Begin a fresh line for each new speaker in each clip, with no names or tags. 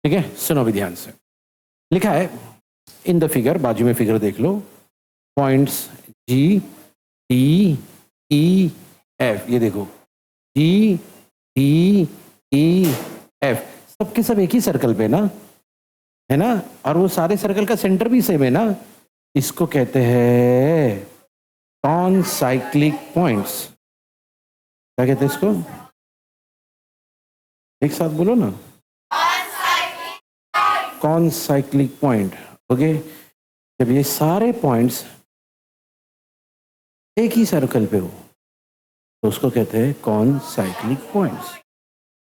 ठीक है, सुनो भी ध्यान से। लिखा है इन द फिगर, बाजू में फिगर देख लो, points G D E F, ये देखो जी डी ई एफ, सबके सब एक ही सर्कल पे ना, है ना, और वो सारे सर्कल का सेंटर भी सेम है ना। इसको कहते हैं कॉनसाइक्लिक पॉइंट्स। क्या कहते हैं इसको? एक साथ बोलो ना, कॉनसाइक्लिक पॉइंट। ओके, जब ये सारे पॉइंट्स एक ही सर्कल पे हो तो उसको कहते हैं कॉनसाइक्लिक पॉइंट्स।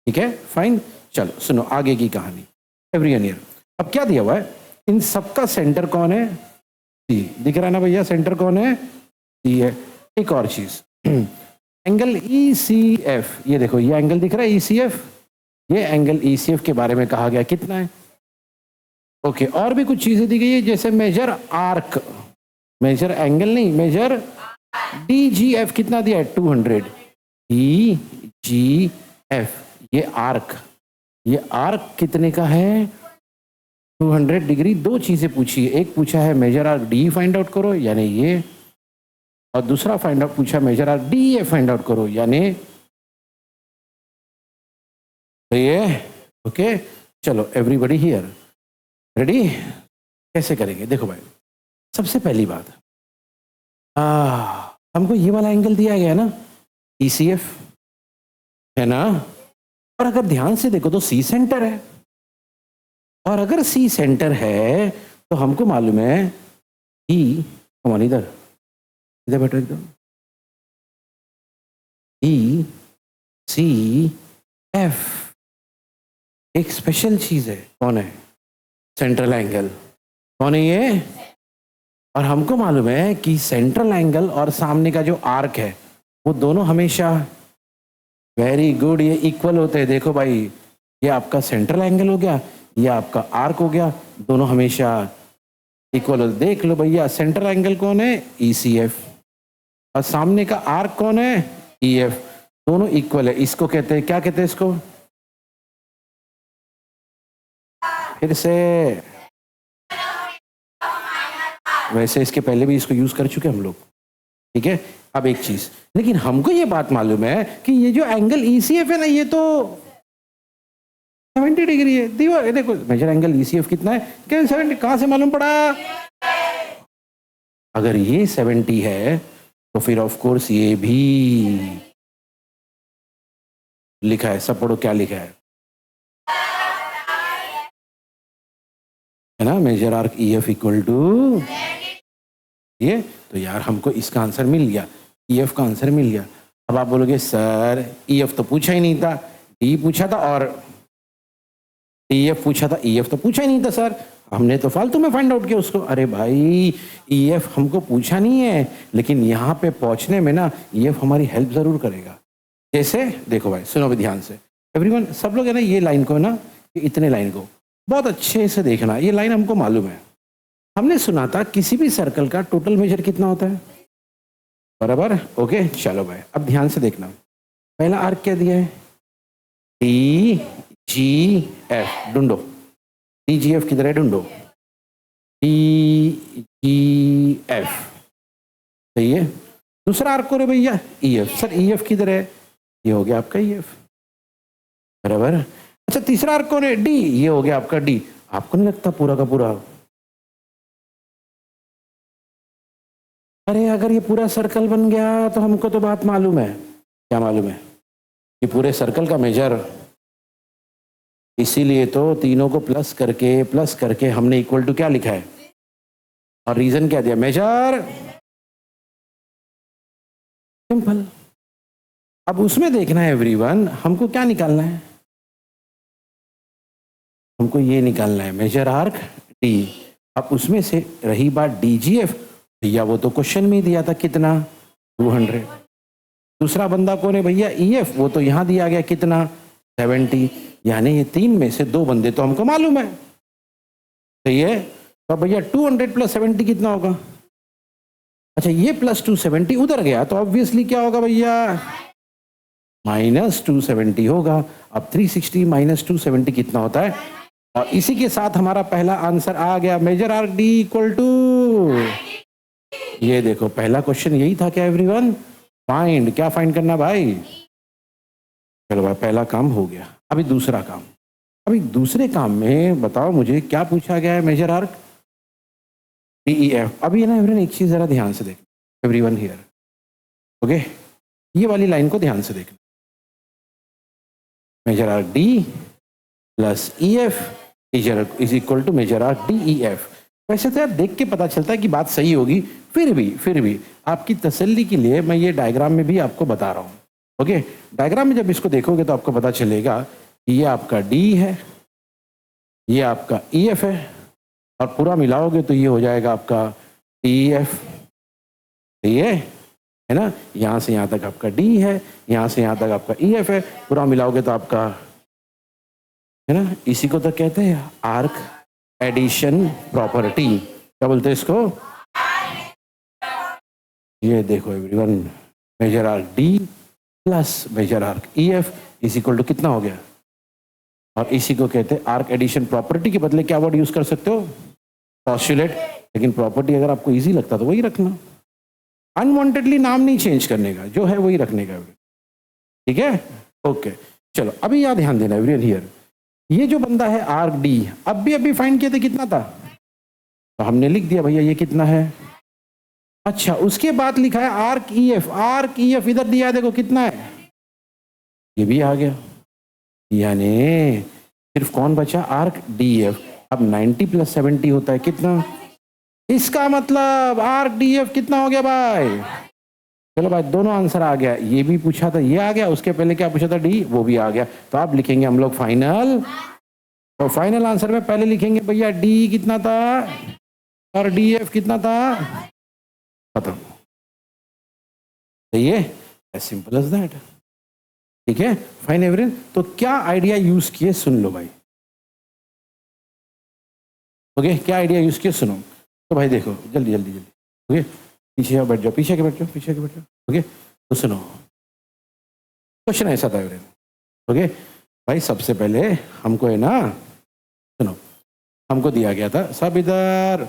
ठीक है, फाइन। चलो सुनो आगे की कहानी। एवरीवन हियर, अब क्या दिया हुआ है, इन सबका सेंटर कौन है? सी। दिख रहा है ना भैया, सेंटर कौन है? सी है। एक और चीज, एंगल ई सी एफ, ये देखो ये एंगल दिख रहा है ई सी एफ, ये एंगल ई सी एफ के बारे में कहा गया कितना है। ओके, और भी कुछ चीजें दी गई है, जैसे मेजर आर्क, मेजर एंगल नहीं, मेजर डी जी एफ कितना दिया है? 200। डी जी एफ, ये आर्क, ये आर्क कितने का है? 200 डिग्री। दो चीजें पूछी है, एक पूछा है major arc D find out करो यानी ये, और दूसरा फाइंड आउट पूछा major arc D A find out करो यानी ये। ओके, चलो एवरीबॉडी हियर रेडी? कैसे करेंगे देखो भाई, सबसे पहली बात, हमको ये वाला एंगल दिया गया ना ECF, है ना, और अगर ध्यान से देखो तो C सेंटर है, और अगर C सेंटर है तो हमको मालूम है E, कमान इधर इधर बैठो एकदम, E C F एक स्पेशल चीज है। कौन है? Central angle. कौन है ये? और हमको मालूम है कि सेंट्रल एंगल और सामने का जो आर्क है वो दोनों हमेशा, वेरी गुड, ये इक्वल होते हैं। देखो भाई, ये आपका सेंट्रल एंगल हो गया, ये आपका आर्क हो गया, दोनों हमेशा इक्वल होते। देख लो भैया, सेंट्रल एंगल कौन है? ECF, और सामने का आर्क कौन है? EF, दोनों इक्वल है। इसको कहते हैं, क्या कहते हैं इसको? फिर से, वैसे इसके पहले भी इसको यूज कर चुके हम लोग, ठीक है। अब एक चीज, लेकिन हमको ये बात मालूम है कि ये जो एंगल ECF है ना, ये तो 70 डिग्री है। देखो मेजर एंगल ECF कितना है? क्या 70? कहां से मालूम पड़ा? अगर ये 70 है तो फिर ऑफ कोर्स ये भी लिखा है। सब पढ़ो क्या लिखा है ना, major arc EF equal to ये। तो यार हमको इसका आंसर मिल गया, EF का आंसर मिल गया। अब आप बोलोगे सर EF तो पूछा ही नहीं था, D पूछा था और EF पूछा था, EF तो पूछा ही नहीं था सर, हमने तो फालतू में फाइंड आउट किया उसको। अरे भाई, EF हमको पूछा नहीं है, लेकिन यहाँ पे पहुंचने में ना EF हमारी हेल्प जरूर करेगा। जैसे देखो भाई, सुनो भी ध्यान से एवरीवन, सब लोग है ना, ये लाइन को ना, इतने लाइन को बहुत अच्छे से देखना। ये लाइन हमको मालूम है, हमने सुना था किसी भी सर्कल का टोटल मेजर कितना होता है, बराबर। ओके चलो भाई, अब ध्यान से देखना। पहला आर्क क्या दिया है? DGF, ढूंढो DGF किधर है, ढूंढो DGF, सही है। दूसरा आर्क करो भैया EF, सर EF किधर है? ये हो गया आपका EF, बराबर। अच्छा तीसरा आर्क कौन है? D, ये हो गया आपका D। आपको नहीं लगता पूरा का पूरा, अरे अगर ये पूरा सर्कल बन गया तो हमको तो बात मालूम है। क्या मालूम है? कि पूरे सर्कल का मेजर, इसीलिए तो तीनों को प्लस करके हमने इक्वल टू क्या लिखा है, और रीजन क्या दिया? Major, simple. अब उसमें देखना है एवरीवन, हमको क्या निकालना है? हमको ये निकालना है मेजर आर्क D। अब उसमें से रही बात DGF, भैया वो तो क्वेश्चन में ही दिया था कितना, 200। दूसरा बंदा कौन है भैया? EF, वो तो यहां दिया गया कितना, 70। यानी ये तीन में से दो बंदे तो हमको मालूम है, सही है। तो भैया 200 प्लस 70 कितना होगा? अच्छा ये प्लस 270 उधर गया तो ऑब्वियसली क्या होगा भैया, -270 होगा। अब 360 - 270 कितना होता है? और इसी के साथ हमारा पहला आंसर आ गया, major arc D equal to, ये देखो पहला क्वेश्चन यही था क्या एवरीवन? फाइंड, क्या फाइंड करना भाई? चलो भाई पहला काम हो गया। अभी दूसरा काम, अभी दूसरे काम में बताओ मुझे क्या पूछा गया है? Major arc DEF। अभी है ना एवरीवन, एक चीज जरा ध्यान से देखना, एवरीवन हियर, ओके, ये वाली लाइन को ध्यान से देखना। Major arc D plus EF is equal to major arc DEF। वैसे तो यार देख के पता चलता है कि बात सही होगी, फिर भी आपकी तसल्ली के लिए मैं ये डायग्राम में भी आपको बता रहा हूँ। ओके, डायग्राम में जब इसको देखोगे तो आपको पता चलेगा कि ये आपका D है, ये आपका EF है, और पूरा मिलाओगे तो ये हो जाएगा आपका DEF। ये है ना, यहाँ से यहाँ तक आपका D है, यहाँ से यहाँ तक आपका EF है, पूरा मिलाओगे तो आपका, है ना, इसी को तो कहते हैं आर्क एडिशन प्रॉपर्टी। क्या बोलते हैं इसको? ये देखो everyone, major arc D plus major arc EF is equal to कितना हो गया? और इसी को कहते हैं आर्क एडिशन प्रॉपर्टी। के बदले क्या वर्ड यूज कर सकते हो? पॉस्टुलेट। लेकिन प्रॉपर्टी अगर आपको इजी लगता तो वही रखना, अनवांटेडली नाम नहीं चेंज करने का, जो है वही रखने का। ठीक है, ओके। चलो अभी याद ध्यान देना एवरीवन हियर, ये जो बंदा है आर्क D, अभी फाइंड किए थे कितना था, तो हमने लिख दिया भैया ये कितना है। अच्छा, उसके बाद लिखा है आर्क EF, आर्क EF इधर दिया है, देखो कितना है, ये भी आ गया। यानी सिर्फ कौन बचा? Arc DEF। अब 90 प्लस 70 होता है कितना? इसका मतलब आर्क DEF कितना हो गया भाई? चलो भाई दोनों आंसर आ गया, ये भी पूछा था ये आ गया, उसके पहले क्या पूछा था D, वो भी आ गया। तो आप लिखेंगे हम लोग फाइनल, तो फाइनल आंसर में पहले लिखेंगे भैया D कितना था और DF कितना था, खत्म। सही है, एज सिंपल एज दैट। ठीक है, फाइन एवरीवन। तो क्या आइडिया यूज किए सुन लो भाई, ओके, क्या आइडिया यूज किए सुनो। तो भाई देखो जल्दी जल्दी जल्दी, ओके, पीछे बैठ जाओ, पीछे के बैठ जाओ, पीछे के बैठ जाओ, ओके। तो सुनो, क्वेश्चन ऐसा था एवरीवन, ओके भाई, सबसे पहले हमको है ना, सुनो, हमको दिया गया था सब इधर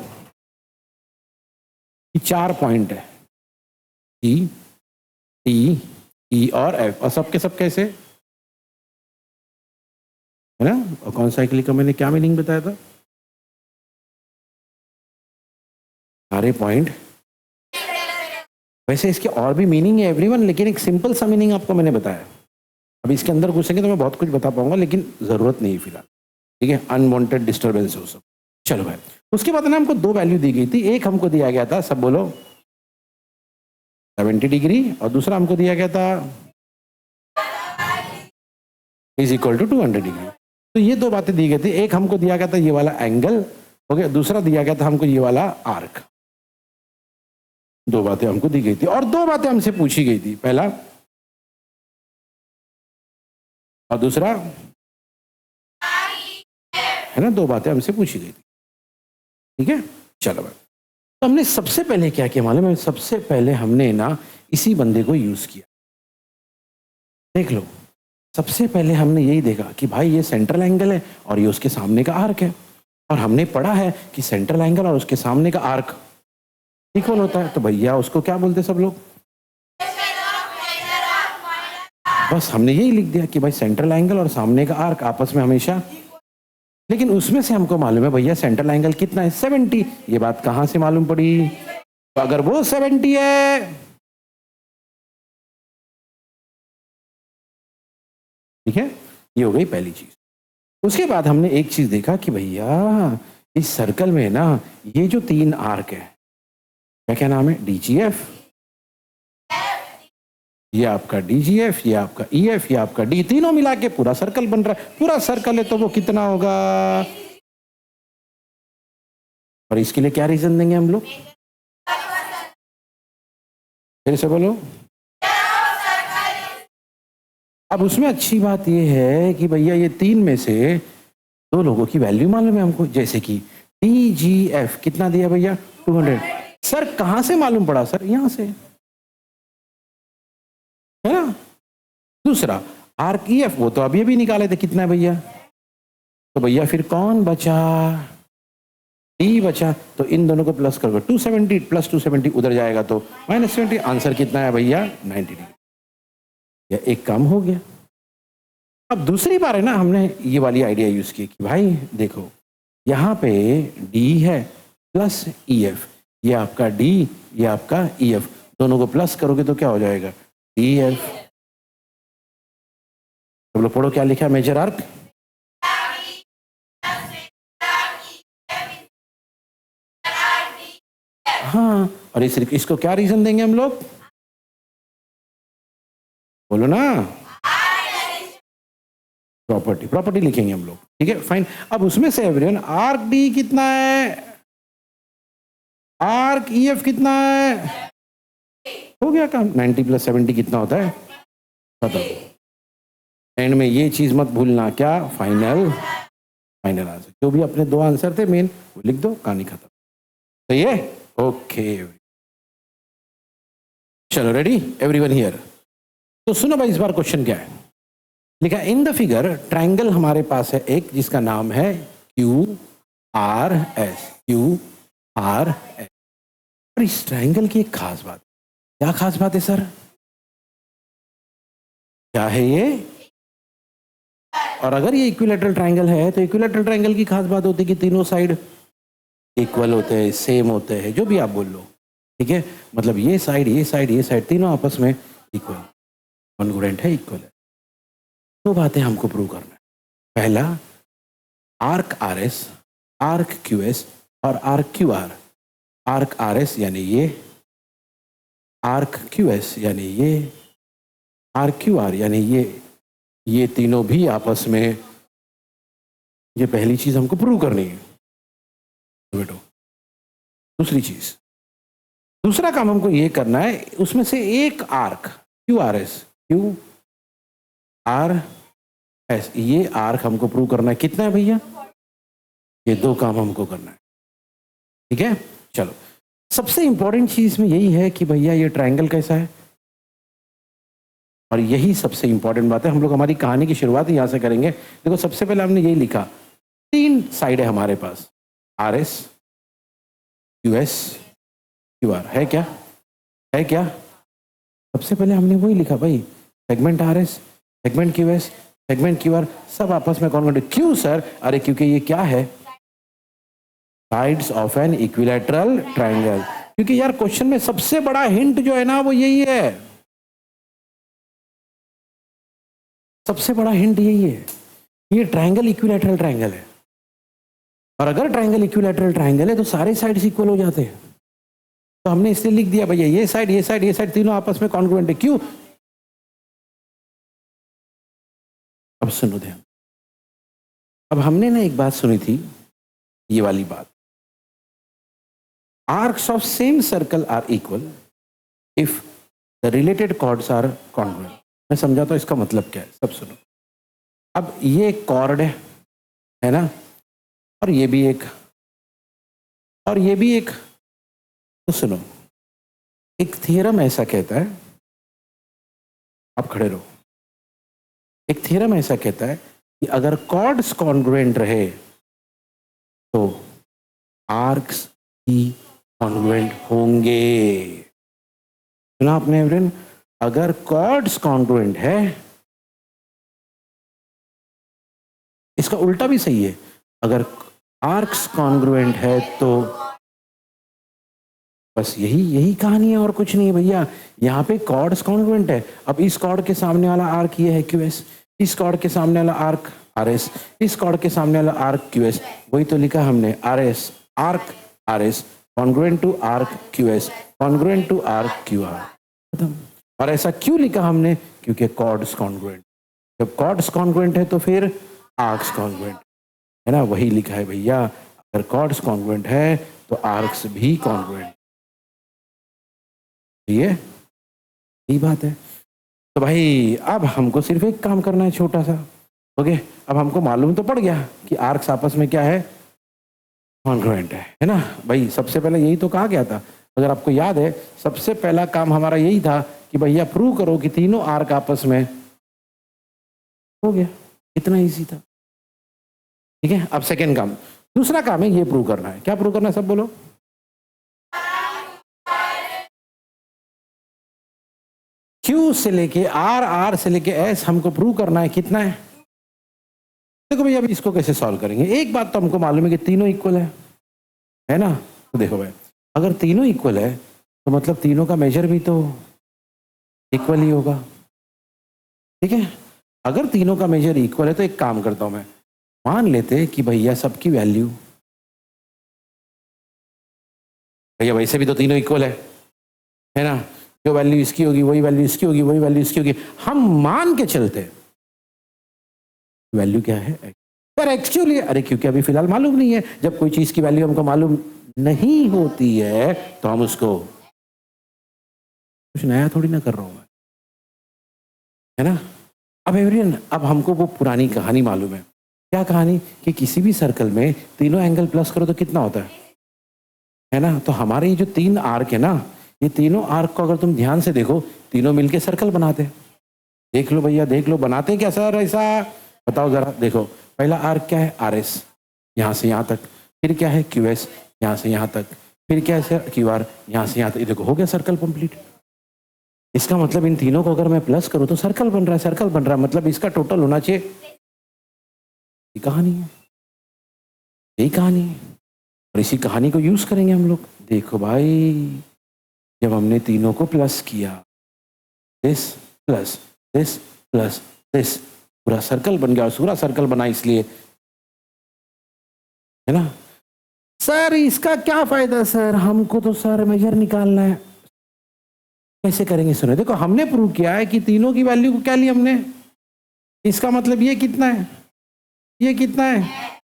4 पॉइंट है, E, T, E और F, और सबके सब कैसे है ना। और कौन साइकिल का मैंने क्या मीनिंग बताया था? सारे पॉइंट, वैसे इसके और भी मीनिंग है एवरीवन, लेकिन एक सिंपल सा मीनिंग आपको मैंने बताया। अभी इसके अंदर घुसेंगे तो मैं बहुत कुछ बता पाऊंगा, लेकिन जरूरत नहीं फिलहाल, ठीक है, अनवांटेड डिस्टर्बेंस हो सब। चलो भाई, उसके बाद ना हमको 2 वैल्यू दी गई थी, एक हमको दिया गया था, सब बोलो 70 डिग्री, और दूसरा हमको दिया गया था इज इक्वल टू 200 डिग्री। तो ये 2 बातें दी गई थी, एक हमको दिया गया था ये वाला एंगल, ओके, दूसरा दिया गया था हमको ये वाला आर्क। 2 बातें हमको दी गई थी और 2 बातें हमसे पूछी गई थी, पहला और दूसरा, है ना, 2 बातें हमसे पूछी गई थी। ठीक है, चलो भाई, तो हमने सबसे पहले क्या किया मालूम है? सबसे पहले हमने ना इसी बंदे को यूज किया। देख लो, सबसे पहले हमने यही देखा कि भाई ये सेंट्रल एंगल है और ये उसके सामने का आर्क है, और हमने पढ़ा है कि सेंट्रल एंगल और उसके सामने का आर्क इक्वल होता है। तो भैया उसको क्या बोलते सब लोग? बस हमने यही लिख दिया कि भाई सेंट्रल एंगल और सामने का आर्क आपस में हमेशा, लेकिन उसमें से हमको मालूम है भैया सेंट्रल एंगल कितना है? 70। ये बात कहां से मालूम पड़ी? तो अगर वो 70 है, ठीक है, ये हो गई पहली चीज। उसके बाद हमने एक चीज देखा कि भैया इस सर्कल में ना ये जो 3 आर्क है, क्या क्या नाम है? DGF, ये आपका DGF, ये आपका EF, ये आपका D, तीनों मिला के पूरा सर्कल बन रहा है। पूरा सर्कल है तो वो कितना होगा? और इसके लिए क्या रीजन देंगे हम लोग? फिर से बोलो। अब उसमें अच्छी बात ये है कि भैया ये 3 में से 2 लोगों की वैल्यू मालूम है हमको, जैसे कि DGF कितना दिया भैया? 200। सर कहां से मालूम पड़ा? सर यहां से, है ना। दूसरा आर्क EF, वो तो अभी अभी निकाले थे, कितना है भैया? तो भैया फिर कौन बचा? डी बचा। तो इन दोनों को प्लस करोगे 270 प्लस 270 उधर जाएगा तो -70। आंसर कितना है भैया? 90 डिग्री। या एक काम हो गया। अब दूसरी बार है ना, हमने ये वाली आइडिया यूज की कि भाई देखो यहाँ पे डी है प्लस ई एफ, ये आपका डी, ये आपका ई एफ, दोनों को प्लस करोगे तो क्या हो जाएगा? D F. सब लोग पढ़ो क्या लिखा है मेजर आर्क। हाँ, और इसको क्या रीजन देंगे हम लोग? बोलो ना। प्रॉपर्टी, प्रॉपर्टी लिखेंगे हम लोग, ठीक है फाइन। अब उसमें से एवरीवन आर्क डी कितना है, आर्क ई एफ कितना है? हो गया काम। 90 प्लस 70 कितना होता है? बताओ। एंड में ये चीज मत भूलना, क्या? Final, final answer. जो भी अपने दो आंसर थे मेन वो लिख दो, कहानी खत्म। तो ये ओके, चलो रेडी एवरीवन हियर। तो सुनो भाई, इस बार क्वेश्चन क्या है लिखा इन द फिगर। ट्रायंगल हमारे पास है एक जिसका नाम है Q R S, Q R S. और इस ट्रायंगल की एक खास बात, क्या खास बात है सर? क्या है ये? और अगर ये इक्विलैटरल ट्रायंगल है तो इक्विलैटरल ट्रायंगल की खास बात होती है कि तीनों साइड इक्वल होते हैं, सेम होते हैं, जो भी आप बोल लो, ठीक है। मतलब ये साइड, ये साइड, ये साइड तीनों आपस में इक्वल, कॉन्ग्रुएंट है, इक्वल है। दो बातें हमको प्रूव करना है। पहला, arc R S, arc Q S और arc Q R. Arc R S यानी ये, आर्क क्यू एस यानी ये, आर्क क्यू आर यानी ये तीनों भी आपस में, ये पहली चीज हमको प्रूव करनी है बेटो। दूसरी चीज, दूसरा काम हमको ये करना है, उसमें से एक arc Q are S, Q R S, ये आर्क हमको प्रूव करना है। कितना है भैया? ये दो काम हमको करना है, ठीक है। चलो, सबसे इंपॉर्टेंट चीज में यही है कि भैया ये ट्रायंगल कैसा है, और यही सबसे इंपॉर्टेंट बात है। हम लोग हमारी कहानी की शुरुआत यहां से करेंगे। देखो सबसे पहले हमने यही लिखा, तीन साइड है हमारे पास, R S, Q S, Q R. है क्या? है क्या? सबसे पहले हमने वही लिखा भाई, segment R S, segment Q S, segment Q R, सब आपस में कॉन्ग्रुएंट। क्यों सर? अरे क्योंकि ये क्या है? Sides of an equilateral triangle. क्योंकि यार क्वेश्चन में सबसे बड़ा हिंट जो है ना वो यही है, सबसे बड़ा हिंट यही है, ये ट्रायंगल इक्विलैटरल ट्रायंगल है। और अगर ट्रायंगल इक्विलैटरल ट्रायंगल है तो सारे साइड्स इक्वल हो जाते हैं। तो हमने इसलिए लिख दिया भैया ये साइड, ये साइड, ये साइड तीनों आपस में कॉन्ग्रुएंट है। क्यों? अब सुनो ध्यान। अब हमने ना एक बात सुनी थी, ये वाली बात, arcs of same circle are equal if the related chords are congruent. मैं समझाता हूं इसका मतलब क्या है, सब सुनो। अब ये एक कॉर्ड है ना, और ये भी एक, और ये भी एक। तो सुनो, एक थ्योरम ऐसा कहता है, आप खड़े रहो। एक थ्योरम ऐसा कहता है कि अगर कॉर्ड्स कॉन्ग्रुएंट रहे तो आर्क्स भी कॉन्ग्रुएंट होंगे। सुना आपने एवरीवन? अगर कॉर्ड्स कॉन्ग्रुएंट है, इसका उल्टा भी सही है, अगर आर्क्स कॉन्ग्रुएंट है तो, बस यही कहानी है और कुछ नहीं है भैया। यहाँ पे कॉर्ड्स कॉन्ग्रुएंट है। अब इस कॉर्ड के सामने वाला आर्क ये है क्यू एस, इस कॉर्ड के सामने वाला आर्क आर एस, इस कॉर्ड के सामने वाला आर्क क्यू एस। वही तो लिखा हमने, R S, arc R S congruent to arc Q S, congruent to arc Q R. और ऐसा क्यों लिखा हमने? क्योंकि कॉर्ड्स कॉन्ग्रुएंट। जब कॉर्ड्स कॉन्ग्रुएंट है तो फिर आर्क्स कॉन्ग्रुएंट है ना, वही लिखा है भैया। अगर कॉर्ड्स कॉन्ग्रुएंट है तो आर्क्स भी कॉन्ग्रुएंट। यही बात है। तो भाई अब हमको सिर्फ एक काम करना है छोटा सा, ओके। अब हमको मालूम तो पड़ गया कि आर्क्स आपस में क्या है, कॉन्ग्रुएंट है ना भाई। सबसे पहले यही तो कहा गया था, अगर आपको याद है, सबसे पहला काम हमारा यही था कि भैया प्रूव करो कि तीनों आर्क आपस में, हो गया, इतना इजी था। ठीक है। अब सेकेंड काम, दूसरा काम है ये प्रूव करना है। क्या प्रूव करना है, सब बोलो। क्यू से लेके आर, आर से लेके एस हमको प्रूव करना है। कितना है? देखो भैया, अभी इसको कैसे सॉल्व करेंगे। एक बात तो हमको मालूम है कि तीनों इक्वल है ना। तो देखो भाई, अगर तीनों इक्वल है तो मतलब तीनों का मेजर भी तो इक्वल ही होगा। ठीक है, अगर तीनों का मेजर इक्वल है तो एक काम करता हूं मैं, मान लेते कि भैया सबकी वैल्यू, भैया वैसे भी तो तीनों इक्वल है ना। जो वैल्यू इसकी होगी वही वैल्यू इसकी होगी, वही वैल्यू इसकी होगी। हम मान के चलते वैल्यू क्या है, एक्स। पर एक्स क्यों लिए? अरे क्योंकि अभी फिलहाल मालूम नहीं है। जब कोई चीज की वैल्यू हमको मालूम नहीं होती है तो हम उसको, कुछ नया थोड़ी ना कर रहा हूं मैं, है ना। अब एवरीवन, अब हमको वो पुरानी कहानी मालूम है। क्या कहानी? कि किसी भी सर्कल में तीनों एंगल प्लस करो तो कितना होता है ना। तो हमारे ये जो तीन आर्क है ना, ये तीनों आर्क को अगर तुम ध्यान से देखो, तीनों मिलके सर्कल बनाते। देख लो भैया, देख लो, बनाते क्या सर ऐसा? बताओ जरा। देखो, पहला आर्क क्या है? आर एस, यहाँ से यहाँ तक। फिर क्या है? क्यू एस, यहाँ से यहाँ तक। फिर क्या है सर? क्यू आर, यहाँ से यहाँ तक। ये देखो, हो गया सर्कल कंप्लीट। इसका मतलब इन तीनों को अगर मैं प्लस करूं तो सर्कल बन रहा है, सर्कल बन रहा है। मतलब इसका टोटल होना चाहिए। ये कहानी है, यही कहानी है। और इसी कहानी को यूज करेंगे हम लोग। देखो भाई, जब हमने तीनों को प्लस किया, this plus this plus this, पूरा सर्कल बन गया। पूरा सर्कल बना इसलिए, है ना। सर इसका क्या फायदा? सर हमको तो सर मेजर निकालना है। कैसे करेंगे? सुनो, देखो हमने प्रूव किया है कि तीनों की वैल्यू को क्या लिया हमने। इसका मतलब ये कितना है, ये कितना है,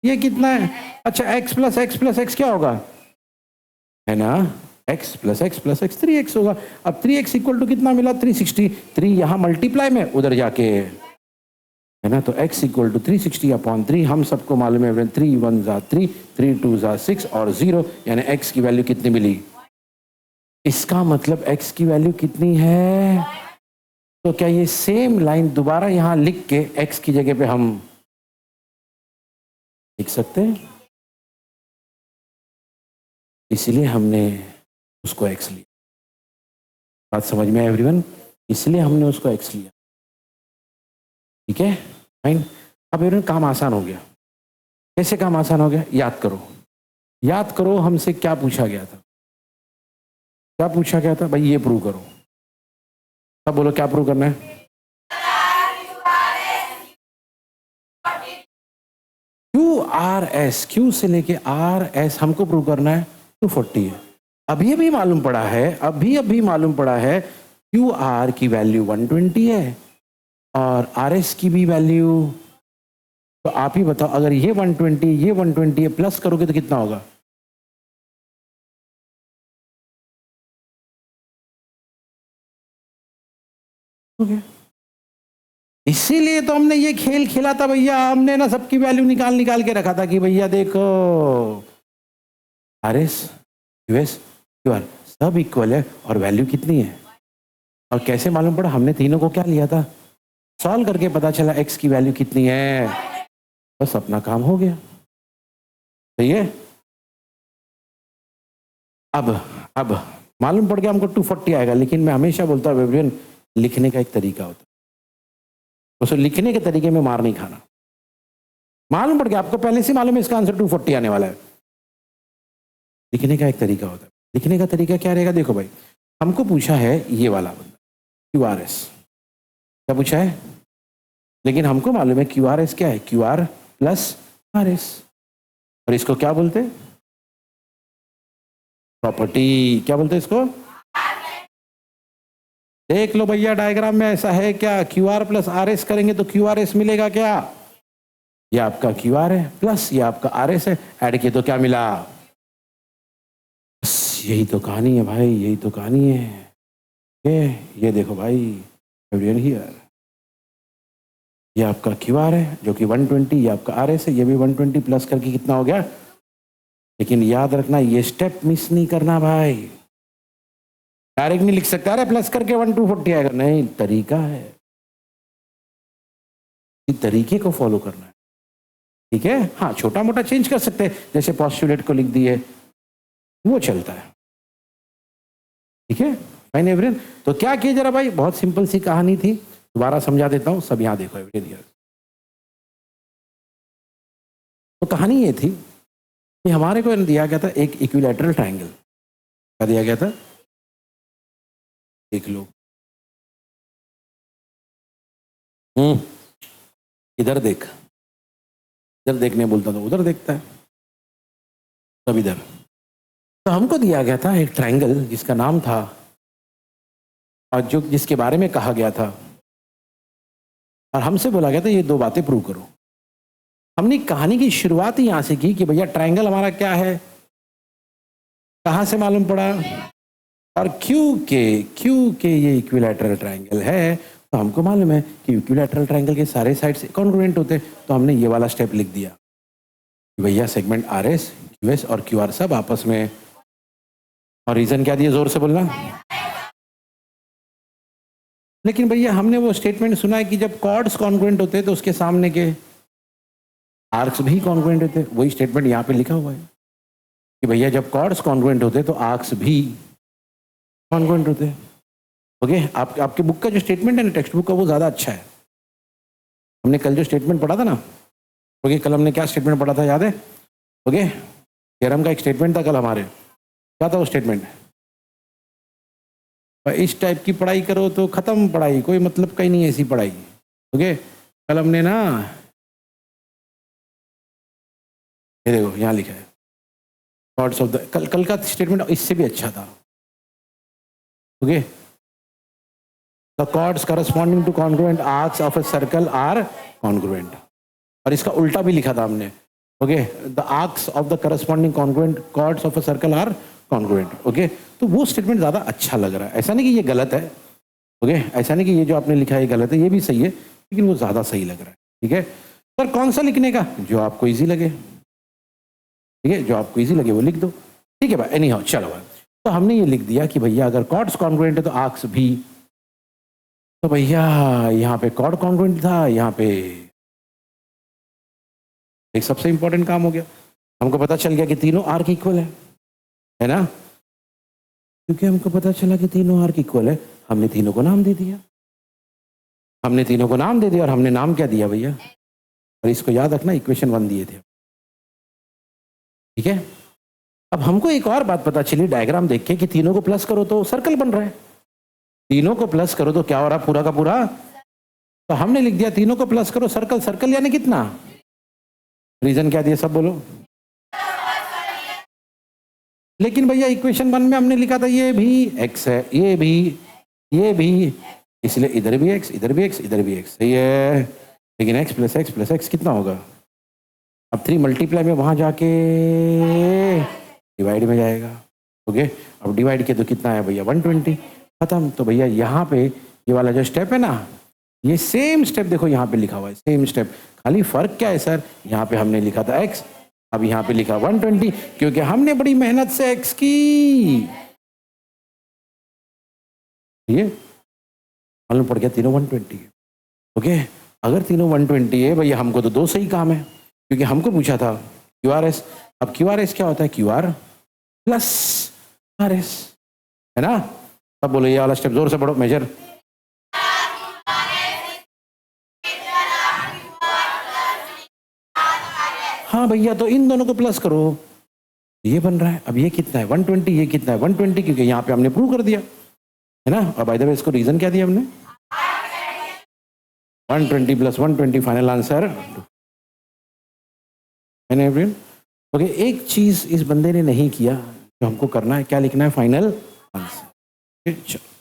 ये कितना है। अच्छा, x plus x plus x क्या होगा, है ना। x plus x plus x 3x होगा। अब 3x इक्वल टू कितना मिला? 360। 3 यहाँ मल्टीप्लाई में, उधर जाके, है ना। तो x इक्वल टू 360/3। हम सबको मालूम है 3 1 जा 3, 3 2 जा 6 और 0, यानी x की वैल्यू कितनी मिली। इसका मतलब x की वैल्यू कितनी है। तो क्या ये सेम लाइन दोबारा यहां लिख के x की जगह पे हम लिख सकते हैं? इसलिए हमने उसको x लिया। बात समझ में एवरीवन? इसलिए हमने उसको x लिया। ठीक है, फाइन। अब एवरीवन, काम आसान हो गया। कैसे काम आसान हो गया? याद करो, याद करो, हमसे क्या पूछा गया था। क्या पूछा गया था भाई? ये प्रूव करो। सब बोलो, क्या प्रूव करना है? क्यू आर एस, क्यू से लेके आर एस हमको प्रूव करना है 240 है। अभी अभी मालूम पड़ा है, अभी अभी मालूम पड़ा है क्यू आर की वैल्यू 120 है और आर एस की भी वैल्यू। तो आप ही बताओ, अगर ये 120 ये 120 है, प्लस करोगे तो कितना होगा? इसीलिए तो हमने ये खेल खेला था भैया। हमने ना सबकी वैल्यू निकाल निकाल के रखा था कि भैया देखो, R S, US, Q R सब इक्वल है और वैल्यू कितनी है। और कैसे मालूम पड़ा? हमने तीनों को क्या लिया था, सॉल्व करके पता चला एक्स की वैल्यू कितनी है। बस अपना काम हो गया। सही है। अब मालूम पड़ गया हमको 240 आएगा। लेकिन मैं हमेशा बोलता हूँ एवरीवन, लिखने का एक तरीका होता है। उसको लिखने के तरीके में मार नहीं खाना। मालूम पड़ गया आपको, पहले से मालूम है इसका आंसर 240 आने वाला है। लिखने का एक तरीका होता है। लिखने का तरीका क्या रहेगा? देखो भाई, हमको पूछा है ये वाला बंदा क्यू आर एस, क्या पूछा है। लेकिन हमको मालूम है क्यू आर एस क्या है, Q R plus R S. और इसको क्या बोलते हैं? प्रॉपर्टी। क्या बोलते हैं इसको? देख लो भैया, डायग्राम में ऐसा है क्या? Q R plus R S करेंगे तो क्यू आर एस मिलेगा क्या? ये आपका क्यू आर है प्लस ये आपका आर एस है, ऐड किए तो क्या मिला? बस यही तो कहानी है भाई, यही तो कहानी है। ये देखो भाई, एवरीवन हियर, ये आपका क्यू आर है जो कि 120, ये आपका आर एस है, ये भी 120 प्लस करके कितना हो गया। लेकिन याद रखना, ये स्टेप मिस नहीं करना भाई। डायरेक्ट नहीं लिख सकता अरे प्लस करके 1240 आएगा, नहीं, तरीका है, तरीके को फॉलो करना है। ठीक है, हाँ छोटा मोटा चेंज कर सकते हैं, जैसे पोस्टुलेट को लिख दिए, वो चलता है। ठीक है, फाइन एवरीवन। तो क्या किए जरा भाई, बहुत सिंपल सी कहानी थी, दोबारा समझा देता हूं, सब यहां देखो एवरीवन। तो कहानी ये थी कि हमारे को दिया गया था एक इक्विलैटरल ट्रायंगल। क्या दिया गया था, देख लो। इधर देख, इधर देखने बोलता तो उधर देखता है, तब इधर। तो हमको दिया गया था एक ट्रायंगल जिसका नाम था, और जो जिसके बारे में कहा गया था, और हमसे बोला गया था ये दो बातें प्रूव करो। हमने कहानी की शुरुआत ही यहां से की कि भैया ट्रायंगल हमारा क्या है, कहां से मालूम पड़ा, और क्योंकि ये इक्विलैटरल ट्रायंगल है, तो हमको मालूम है कि इक्विलैटरल ट्रायंगल के सारे साइड्स कॉन्ग्रुएंट होते, तो हमने ये वाला स्टेप लिख दिया कि भैया segment are S, Q S और क्यू आर सब आपस में, और रीजन क्या दिया, जोर से बोलना। लेकिन भैया हमने वो स्टेटमेंट सुना है कि जब कॉर्ड्स कॉन्ग्रुएंट होते तो उसके सामने के आर्क्स भी कॉन्ग्रुएंट होते, वही स्टेटमेंट यहाँ पे लिखा हुआ है कि भैया जब कॉर्ड्स कॉन्ग्रुएंट होते तो आर्क्स भी कॉन्ग्रुएंट होते। ओके, आपके बुक का जो स्टेटमेंट है ना, टेक्स्ट बुक का, वो ज़्यादा अच्छा है। हमने कल जो स्टेटमेंट पढ़ा था ना, ओके, कल हमने क्या स्टेटमेंट पढ़ा था, याद है? ओके, थ्योरम का एक स्टेटमेंट था कल हमारे, क्या था वो स्टेटमेंट? इस टाइप की पढ़ाई करो तो खत्म पढ़ाई, कोई मतलब कहीं नहीं है ऐसी पढ़ाई। ओके, कल हमने ना, ये देखो यहाँ लिखा है कॉर्ड्स ऑफ द, कल का स्टेटमेंट इससे भी अच्छा था। Okay, the chords corresponding to congruent arcs of a circle are congruent, और इसका उल्टा भी लिखा था हमने। Okay, the arcs of the corresponding congruent chords of a circle are congruent. Okay, तो वो स्टेटमेंट ज़्यादा अच्छा लग रहा है, ऐसा नहीं कि ये गलत है। ओके, ऐसा नहीं कि ये जो आपने लिखा है ये गलत है, ये भी सही है, लेकिन वो ज़्यादा सही लग रहा है। ठीक है सर, कौन सा लिखने का, जो आपको ईजी लगे। ठीक है, जो आपको ईजी लगे वो लिख दो। ठीक है भाई, एनी हाउ, चलो भाई। तो हमने ये लिख दिया कि भैया अगर कॉर्ड्स कॉन्ग्रुएंट है तो आर्क्स भी, तो भैया यहाँ पे कॉर्ड कॉन्ग्रुएंट था, यहाँ पे एक सबसे इंपॉर्टेंट काम हो गया, हमको पता चल गया कि तीनों आर्क इक्वल है ना, क्योंकि हमको पता चला कि तीनों आर्क इक्वल है, हमने तीनों को नाम दे दिया। हमने तीनों को नाम दे दिया, और हमने नाम क्या दिया भैया, और इसको याद रखना, इक्वेशन 1 दिए थे। ठीक है, अब हमको एक और बात पता चली डायग्राम देख के कि तीनों को प्लस करो तो सर्कल बन रहा है, तीनों को प्लस करो तो क्या हो रहा, पूरा का पूरा। तो हमने लिख दिया तीनों को प्लस करो सर्कल, सर्कल यानी कितना, रीजन क्या दिया सब बोलो। लेकिन भैया इक्वेशन 1 में हमने लिखा था ये भी x है, ये भी, इसलिए इधर भी x, इधर भी x, इधर भी x, सही है। लेकिन x प्लस x कितना होगा, अब 3 मल्टीप्लाई में वहां जाके डिवाइड में जाएगा। ओके, अब डिवाइड किया तो कितना है भैया, 120, खत्म। तो भैया यहाँ पे ये वाला जो स्टेप है ना, ये सेम स्टेप देखो यहाँ पे लिखा हुआ है, सेम स्टेप, खाली फर्क क्या है सर, यहाँ पे हमने लिखा था x, अब यहाँ पे लिखा 120, क्योंकि हमने बड़ी मेहनत से x की, ये मालूम पड़ गया तीनों 120 है। ओके, अगर तीनों 120 है भैया, हमको तो दो सही काम है, क्योंकि हमको पूछा था QRS। अब QRS क्या होता है, QR प्लस RS, है ना। अब बोलो ये वाला स्टेप जोर से पढ़ो, मेजर। हाँ भैया, तो इन दोनों को प्लस करो, ये बन रहा है। अब ये कितना है 120, ये कितना है 120, क्योंकि यहाँ पे हमने प्रूव कर दिया, है ना। और बाय द वे इसको रीजन क्या दिया हमने, 120 प्लस 120, फाइनल आंसर। ओके, एक चीज इस बंदे ने नहीं किया जो हमको करना है, क्या लिखना है, फाइनल आंसर। चलो।